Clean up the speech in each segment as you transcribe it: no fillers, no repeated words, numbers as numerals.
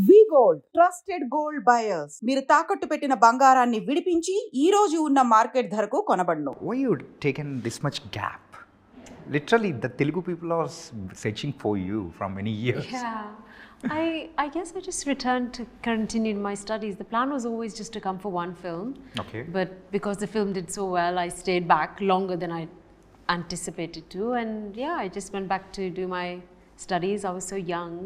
వి gold trusted gold buyers. మీరు తాకట్టు పెట్టిన బంగారాన్ని విడిపించి ఈ రోజు ఉన్న మార్కెట్ ధరకు కొనబడును. Why you taken this much gap? Literally, the Telugu people are searching for you from many years. Yeah, I guess I just returned to continue my studies. The plan was always just to come for one film. Okay. But because the film did so well, I stayed back longer than I anticipated to. And yeah, I just went back to do my studies. I was so young.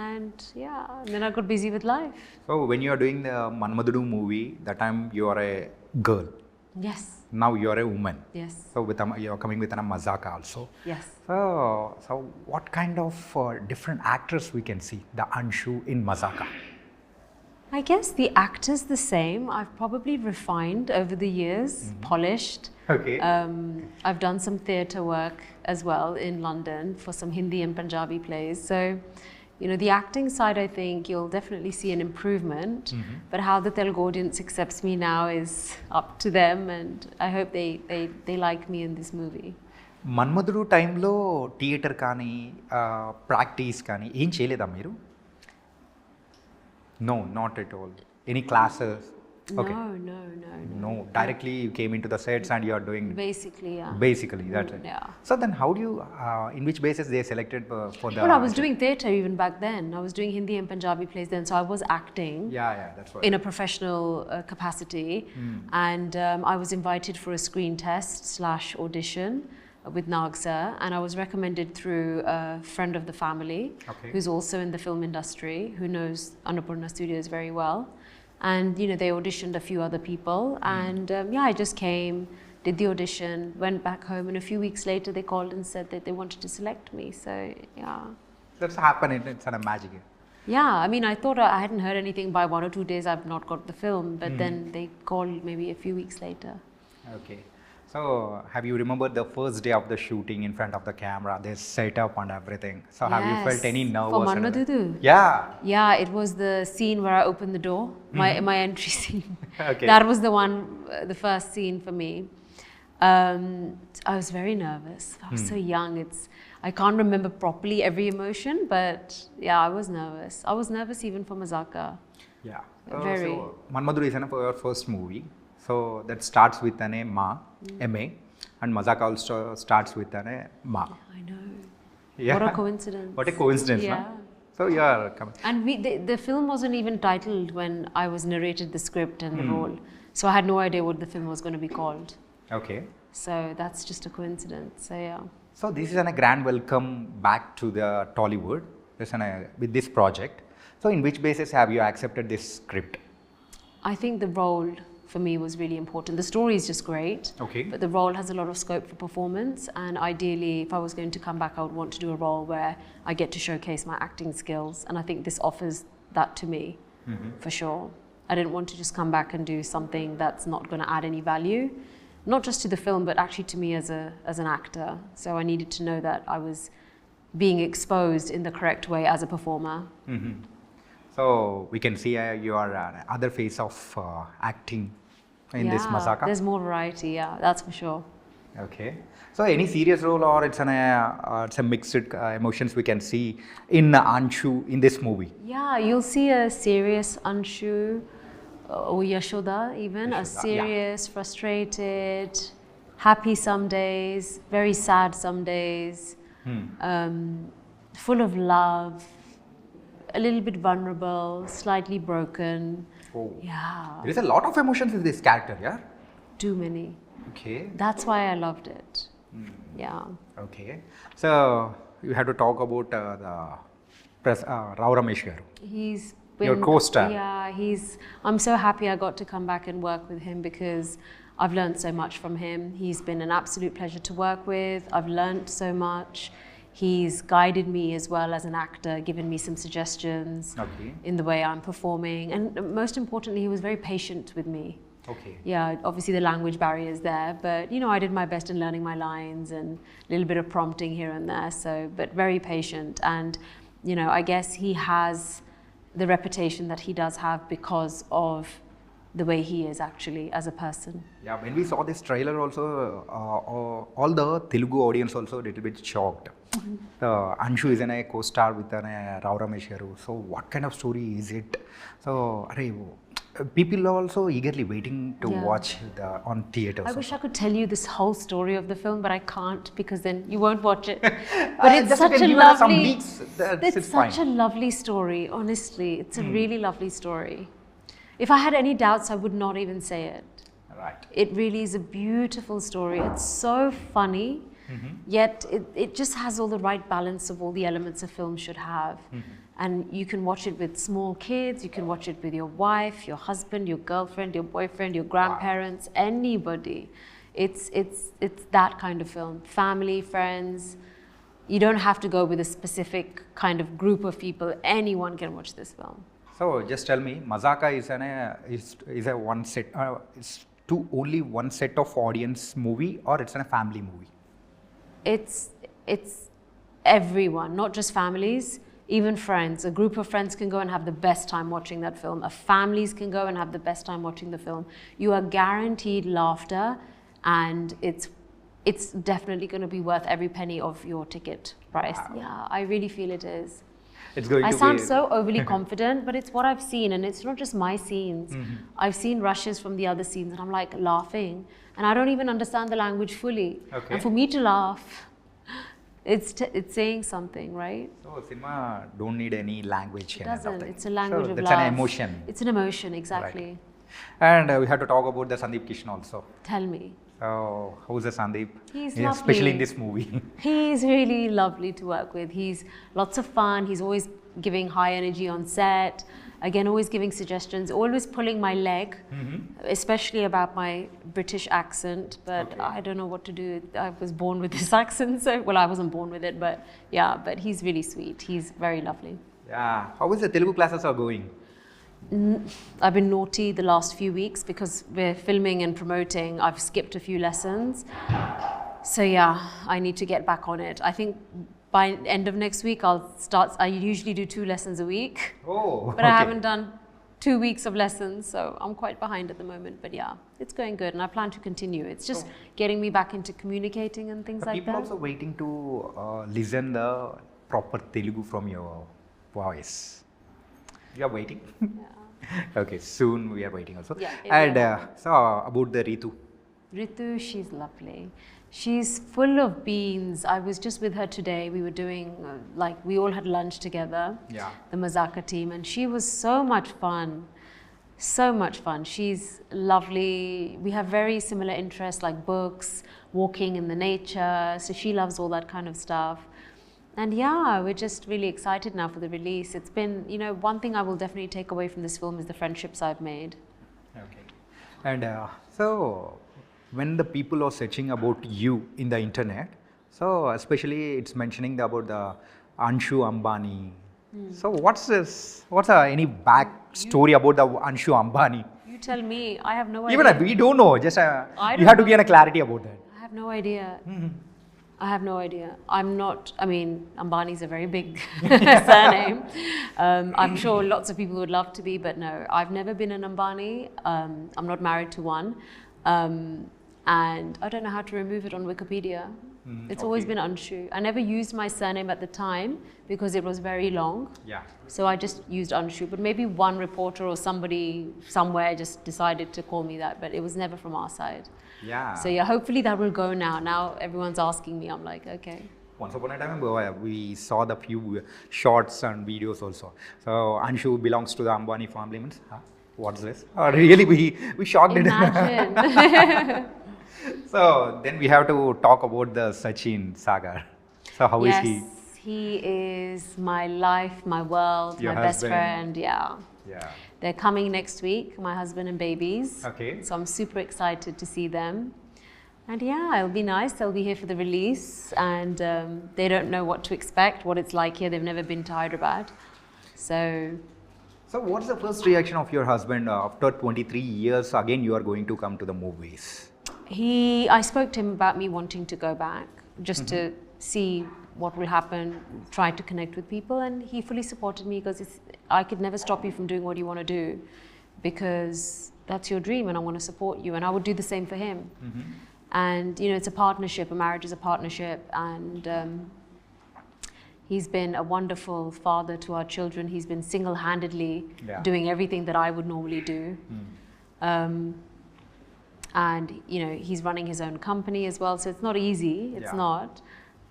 And yeah, then I got busy with life. So when you are doing the Manmadudu movie, that time you are a girl. Yes. Now you are a woman. Yes. So you are coming with a mazaka also. Yes. So what kind of different actors we can see the Anshu in Mazaka? I guess the actor's the same. I've probably refined over the years, polished. Okay. I've done some theatre work as well in London for some Hindi and Punjabi plays. So, you know, the acting side, I think you'll definitely see an improvement. But how the Telugu audience accepts me now is up to them, and I hope they like me in this movie. మన్మధుడు టైంలో theatre కానీ practice కానీ ఏం చేయలేదా మీరు? No, not at all. Any classes? Okay. No, directly you came into the sets and you are doing. Basically, yeah. Basically, that's it. Yeah. So then how do you, in which basis they selected for the. Well, I was doing theatre even back then. I was doing Hindi and Punjabi plays then, so I was acting. Yeah, that's right. In a professional capacity. And I was invited for a screen test / audition with Nagarjuna, and I was recommended through a friend of the family, who's also in the film industry, who knows Annapurna Studios very well. And you know, they auditioned a few other people, and yeah, I just came, did the audition, went back home, and a few weeks later they called and said that they wanted to select me. So yeah, That's happened. It's a magic. yeah, I mean, I thought I hadn't heard anything. By 1 or 2 days I've not got the film, but then they called maybe a few weeks later. Okay. So have you remembered the first day of the shooting in front of the camera? They set up and everything. So have you felt any nervous? For Manmadudu? Yeah. Yeah, it was the scene where I opened the door, my entry scene. Okay. That was the one, the first scene for me. I was very nervous. I was so young. I can't remember properly every emotion, but yeah, I was nervous. I was nervous even for Mazaka. Yeah. Very. So Manmadudu is your first movie. So that starts with an Ma, M-A, and Mazaka also starts with an Ma. I know. Yeah. What a coincidence. What a coincidence, Yeah. no? So you are coming. And the film wasn't even titled when I was narrated the script and the role. So I had no idea what the film was going to be called. Okay. So that's just a coincidence. So yeah. So this is a grand welcome back to the Tollywood with this project. So in which basis have you accepted this script? I think the role for me was really important. The story is just great, Okay. but the role has a lot of scope for performance, and ideally if I was going to come back, I would want to do a role where I get to showcase my acting skills, and I think this offers that to me, for sure. I didn't want to just come back and do something that's not going to add any value, not just to the film but actually to me as an actor. So I needed to know that I was being exposed in the correct way as a performer. So we can see your other face of acting in this Mazaka. There's more variety, yeah, that's for sure. Okay. So any serious role or it's a mixed emotions we can see in Anshu in this movie? Yeah, you'll see a serious Anshu or Yashoda even, a serious, frustrated, happy some days, very sad some days, full of love, a little bit vulnerable, slightly broken. Oh. Yeah. There is a lot of emotions in this character, yeah? Too many. Okay. That's why I loved it. Yeah. Okay. So you have to talk about the Rao Ramesh garu. He's been, Your co-star. Yeah, I'm so happy I got to come back and work with him because I've learned so much from him. He's been an absolute pleasure to work with. I've learned so much. He's guided me as well as an actor, given me some suggestions in the way I'm performing. And most importantly, he was very patient with me. Okay. Yeah, obviously the language barrier is there, but you know, I did my best in learning my lines and a little bit of prompting here and there. So, but very patient. And, you know, I guess he has the reputation that he does have because of the way he is actually as a person. Yeah, when we saw this trailer also, all the Telugu audience also a little bit shocked. Anshu is a co-star with Rao Ramesh garu. So what kind of story is it? So people are also eagerly waiting to watch on theaters. I wish I could tell you this whole story of the film, but I can't because then you won't watch it. But it's such a lovely, it's such a lovely story. Honestly, it's a really lovely story. If I had any doubts, I would not even say it. Right. It really is a beautiful story. It's so funny, yet it just has all the right balance of all the elements a film should have. And you can watch it with small kids, you can watch it with your wife, your husband, your girlfriend, your boyfriend, your grandparents, anybody. It's that kind of film. Family, friends. You don't have to go with a specific kind of group of people. Anyone can watch this film. So just tell me, Mazaka is a one set, it's to only one set of audience movie, or it's a family movie? It's everyone, not just families, even friends. A group of friends can go and have the best time watching that film. Families can go and have the best time watching the film. You are guaranteed laughter, and it's definitely going to be worth every penny of your ticket price. Wow. Yeah, I really feel it is. It's going I sound so overly confident, but it's what I've seen, and it's not just my scenes. I've seen rushes from the other scenes, and I'm like laughing, and I don't even understand the language fully. Okay. And for me to laugh, it's saying something, right? So cinema don't need any language. It doesn't. It's a language of love. It's an emotion. It's an emotion, exactly. Right. And we have to talk about the Sandeep Kishan also. Tell me. So how's the Sandeep? He's lovely. Especially in this movie. He's really lovely to work with. He's lots of fun. He's always giving high energy on set. Again, always giving suggestions, always pulling my leg, especially about my British accent. But I don't know what to do. I was born with this accent, so well, I wasn't born with it, but yeah. But he's really sweet. He's very lovely. Yeah. How is the Telugu classes are going? I've been naughty the last few weeks because we're filming and promoting. I've skipped a few lessons. So yeah, I need to get back on it. I think by end of next week I'll start. I usually do 2 lessons a week. Oh, but I haven't done 2 weeks of lessons, so I'm quite behind at the moment. But yeah, it's going good, and I plan to continue. It's just getting me back into communicating and things like people that. People also waiting to listen the proper Telugu from your voice. You are waiting? Yeah. Okay, soon we are waiting also. Yeah, and so about the Ritu. Ritu, she's lovely. She's full of beans. I was just with her today. We were doing, we all had lunch together, the Mazaka team, and she was so much fun. So much fun. She's lovely. We have very similar interests like books, walking in the nature. So she loves all that kind of stuff. And yeah, we're just really excited now for the release. It's been, one thing I will definitely take away from this film is the friendships I've made. Okay. And so when the people are searching about you in the internet, so especially it's mentioning about the Anshu Ambani. So what's this? What's any back story about the Anshu Ambani? You tell me. I have no idea. Even we don't know. Just you have to get a clarity about that. I have no idea. I have no idea. I'm not, Ambani's a very big surname. I'm sure lots of people would love to be, but no, I've never been an Ambani. I'm not married to one. And I don't know how to remove it on Wikipedia. It's always been Anshu. I never used my surname at the time because it was very long. Yeah. So I just used Anshu. But maybe one reporter or somebody somewhere just decided to call me that, but it was never from our side. Yeah. So yeah, hopefully that will go now. Now everyone's asking me. I'm like, okay. Once upon a time, we saw the few shots and videos also. So Anshu belongs to the Ambani family. Means, what's this? Really, we shocked it. Imagine. So then we have to talk about the Sachin Sagar. So how is he? He is my life, my world, Your my husband. best friend. Yeah. They're coming next week, my husband and babies. Okay. So I'm super excited to see them. And yeah, it'll be nice. They'll be here for the release, and they don't know what to expect, what it's like here. They've never been to Hyderabad. So what's the first reaction of your husband after 23 years? Again, you are going to come to the movies. I spoke to him about me wanting to go back, just to see what will happen, try to connect with people, and he fully supported me because I could never stop you from doing what you want to do, because that's your dream and I want to support you. And I would do the same for him. And, you know, it's a partnership. A marriage is a partnership. And he's been a wonderful father to our children. He's been single-handedly doing everything that I would normally do. And, you know, he's running his own company as well. So it's not easy. It's not.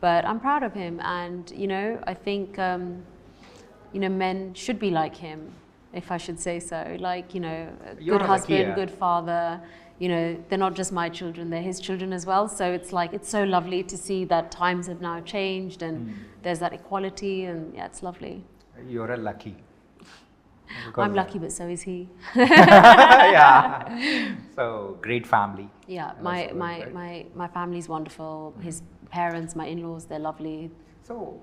But I'm proud of him. And, you know, I think, you know, men should be like him, if I should say so. Like, you know, a good husband, good father. You know, they're not just my children, they're his children as well. So it's like, it's so lovely to see that times have now changed and there's that equality, and yeah, it's lovely. You're a lucky. I'm lucky, but so is he. So great family. Yeah, my family's wonderful. His parents, my in-laws, they're lovely. So,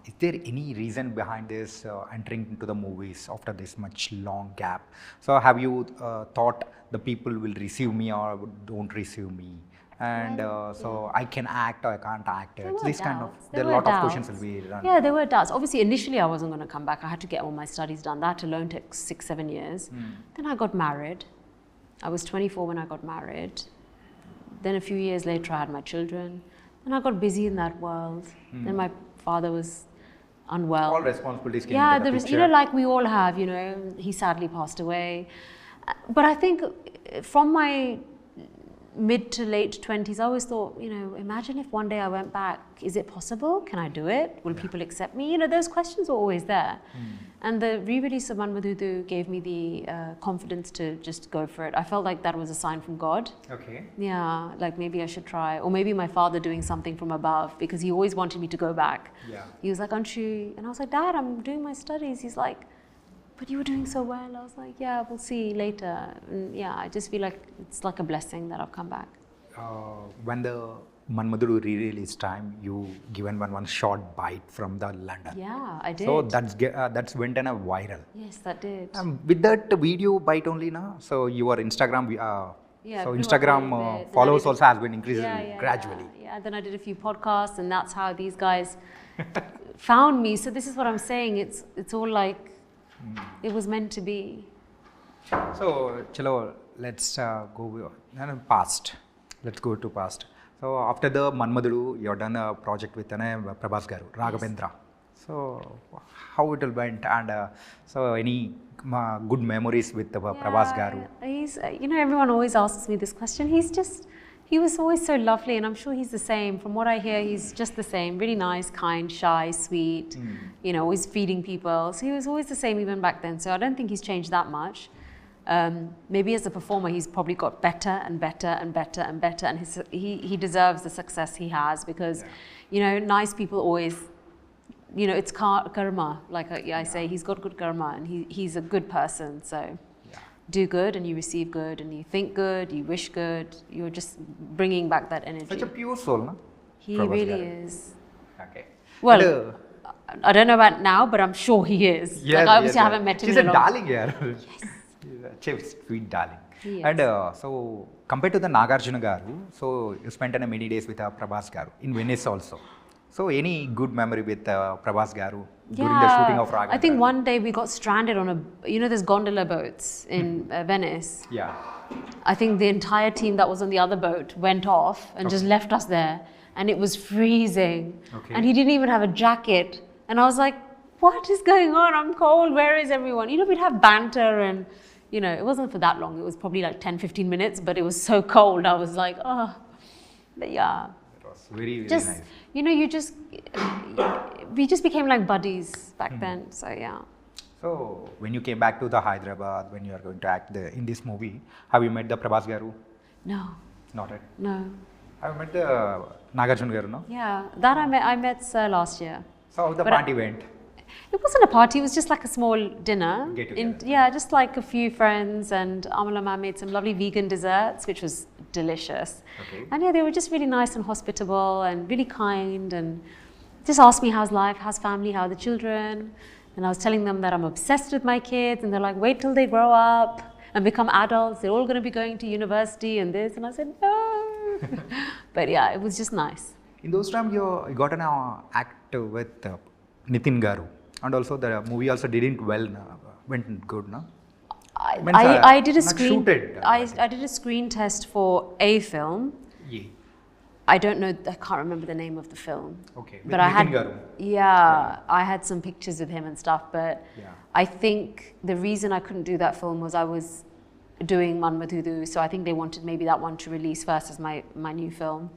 is there any reason behind this entering into the movies after this much long gap? So, have you thought the people will receive me or don't receive me? And so, I can act or I can't act. This kind of, there are a lot of questions will be run. Yeah, there were doubts. Obviously, initially I wasn't going to come back. I had to get all my studies done. That alone took 6-7 years. Then I got married. I was 24 when I got married. Then a few years later, I had my children. And I got busy in that world. Then my father was unwell. All responsibilities came into the there was, picture. you know, like we all have, you know, he sadly passed away. But I think from my mid to late 20s, I always thought, you know, imagine if one day I went back, is it possible? Can I do it? Will people accept me? You know, those questions are always there. And the re-release of Manmadudu gave me the confidence to just go for it. I felt like that was a sign from God. Okay. Yeah, like maybe I should try. Or maybe my father doing something from above, because he always wanted me to go back. Yeah. He was like, Anshu, and I was like, Dad, I'm doing my studies. He's like, but you were doing so well. I was like, yeah, we'll see later. And yeah, I just feel like it's like a blessing that I've come back. When the Manmadudu re-release time, you given one short bite from the London. Yeah, I did. So that's went on a viral. Yes, that did. With that video bite only now, so your Instagram, Yeah, so grew up a Instagram little bit. Then I followers did also has been increasing gradually. Yeah, then I did a few podcasts, and that's how these guys found me. So this is what I'm saying. It's all like it was meant to be. So, chalo, let's go past. Let's go to past. So after the Manmadudu, you've done a project with Prabhas garu, Raghavendra. So how it all went, and so any good memories with Prabhas garu? He's, you know, everyone always asks me this question. He was always so lovely, and I'm sure he's the same. From what I hear, he's just the same. Really nice, kind, shy, sweet, you know, always feeding people. So he was always the same even back then. So I don't think he's changed that much. Maybe as a performer, he's probably got better and better and better and better. And he deserves the success he has, because, you know, nice people always, you know, it's karma. Like I say, he's got good karma, and he's a good person. So do good and you receive good, and you think good, you wish good. You're just bringing back that energy. Such a pure soul, no? He Prabhas really garu. is. Okay. Well, I don't know about now, but I'm sure he is. Yes, like, obviously I haven't met him She's in a a long darling here. Yes. She's a sweet darling. Yes. And so compared to the Nagarjuna garu, so you spent many days with Prabhas garu in Venice also. So any good memory with Prabhas garu during the shooting of Raghavendra? I think one day we got stranded on you know, there's gondola boats in Venice. Yeah. I think the entire team that was on the other boat went off and just left us there, and it was freezing. Okay. And he didn't even have a jacket, and I was like, what is going on? I'm cold. Where is everyone? You know, we'd have banter, and you know, it wasn't for that long. It was probably like 10-15 minutes, but it was so cold. I was like, oh, but yeah. It was very, very Just, nice. you know, we just became like buddies back then. So yeah. So when you came back to the Hyderabad, when you are going to act in this movie, have you met the Prabhas garu? No. Not yet. No. Have you met the Nagarjuna garu, no? Yeah, that I met Sir last year. So how the party went? It wasn't a party, it was just like a small dinner. Get together. Yeah, just like a few friends, and Amala ma'am made some lovely vegan desserts, which was delicious. Okay. And yeah, they were just really nice and hospitable and really kind, and just asked me how's life, how's family, how are the children. And I was telling them that I'm obsessed with my kids, and they're like, wait till they grow up and become adults, they're all going to be going to university and this. And I said, no. But yeah, it was just nice. In those times, you got an act with Nitin garu. And also the movie also didn't went good, no? I did a not screen. shooted. I did a screen test for a film. Yeah. I don't know. I can't remember the name of the film. Okay. But I had. Garu. Yeah, I had some pictures with him and stuff. But Yeah. I think the reason I couldn't do that film was I was doing Manmadhudu, so I think they wanted maybe that one to release first as my new film.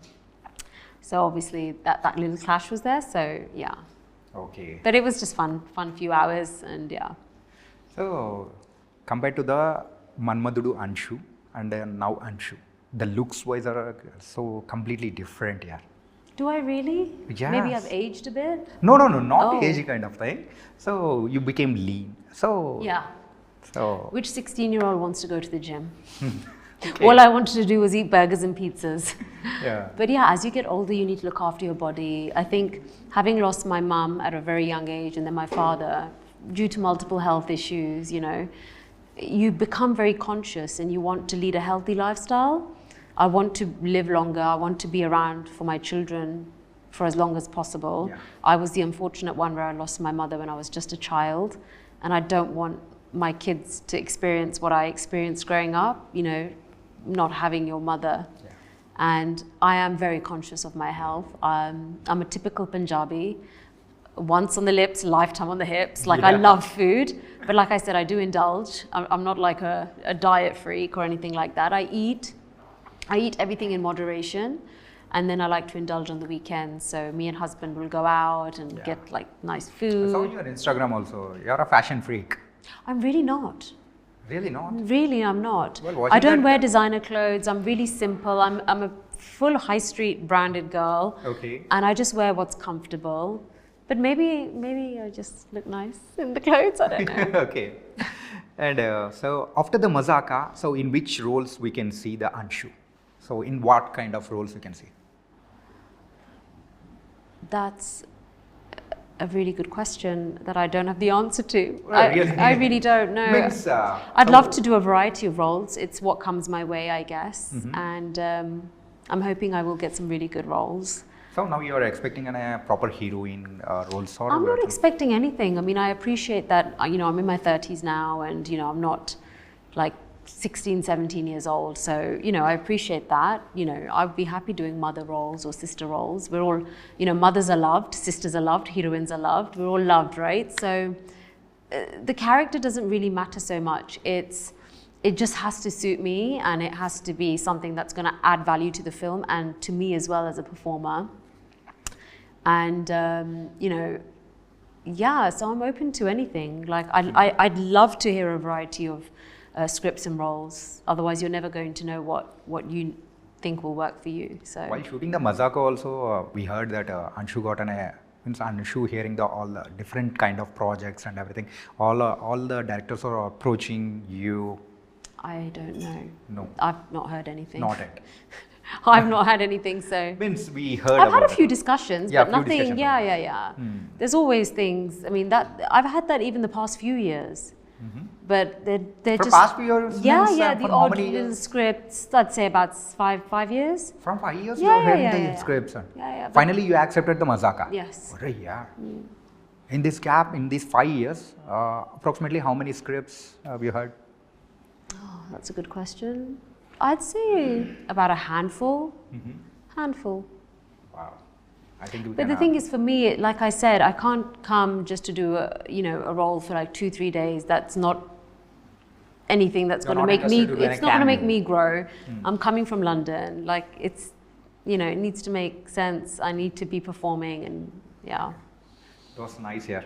So obviously that little clash was there. So yeah. Okay. But it was just fun few hours, and yeah. So, compared to the Manmadudu Anshu and now Anshu, the looks wise are so completely different, yeah. Do I really? Yes. Maybe I've aged a bit. No, not Oh. age kind of thing. So you became lean. So Yeah. So Which 16-year-old wants to go to the gym? okay. All I wanted to do was eat burgers and pizzas. Yeah. But yeah, as you get older, you need to look after your body. I think having lost my mum at a very young age and then my father, due to multiple health issues, you become very conscious and you want to lead a healthy lifestyle. I want to live longer. I want to be around for my children for as long as possible. Yeah. I was the unfortunate one where I lost my mother when I was just a child, and I don't want my kids to experience what I experienced growing up, not having your mother. Yeah. And I am very conscious of my health. I'm a typical Punjabi. Once on the lips, lifetime on the hips. Like, I Yeah. love food, but like I said, I do indulge. I'm not like a diet freak or anything like that. I eat everything in moderation, and then I like to indulge on the weekends. So me and husband will go out and Yeah. get like nice I food. saw on your Instagram also. You're a fashion freak. I'm really not. Really not? Really, I'm not. Well, I watching don't that- wear designer clothes. I'm really simple. I'm a full high street branded girl. Okay. And I just wear what's comfortable. But maybe I just look nice in the clothes. I don't know. Okay. And so after the Mazaka, so in which roles we can see the Anshu? So in what kind of roles we can see? That's a really good question that I don't have the answer to. Well, really? I really don't know. Means, I'd so- love to do a variety of roles. It's what comes my way, I guess. Mm-hmm. And I'm hoping I will get some really good roles. So now you are expecting a proper heroine role, sort of. I'm not expecting anything. I mean, I appreciate that, I'm in my 30s now, and, I'm not like 16, 17 years old. So, I appreciate that. I'd be happy doing mother roles or sister roles. We're all, mothers are loved, sisters are loved, heroines are loved. We're all loved, right? So the character doesn't really matter so much. It just has to suit me, and it has to be something that's going to add value to the film and to me as well as a performer. And, yeah, so I'm open to anything. Like, I'd love to hear a variety of scripts and roles. Otherwise, you're never going to know what you think will work for you. So While shooting the Mazaka also, we heard that Anshu got means Anshu hearing all the different kind of projects and everything. All the directors are approaching you. I don't know. No. I've not heard anything. Not yet. I've not had anything, so. Means we heard I've had a about few it. discussions, Yeah, but few nothing. discussions. Yeah. There's always things. I mean, that I've had that even the past few years. But they're For just. past few years? Yeah, means, yeah. for The how odd many little years? scripts. I'd say about five years. From 5 years Yeah, you are hearing yeah, the yeah. scripts. Yeah. But Finally you accepted the Mazaka. yes. Arre, yeah. In this gap, in these 5 years, approximately how many scripts have you heard? Oh, that's a good question. I'd say about a handful. Handful. Wow. I think we But can the thing is, for me, like I said, I can't come just to do a role for like 2-3 days. That's not anything that's You're going to not make me. interested to be It's an not going to make cameo. me grow. I'm coming from London. Like it's, it needs to make sense. I need to be performing, and yeah. It was nice here.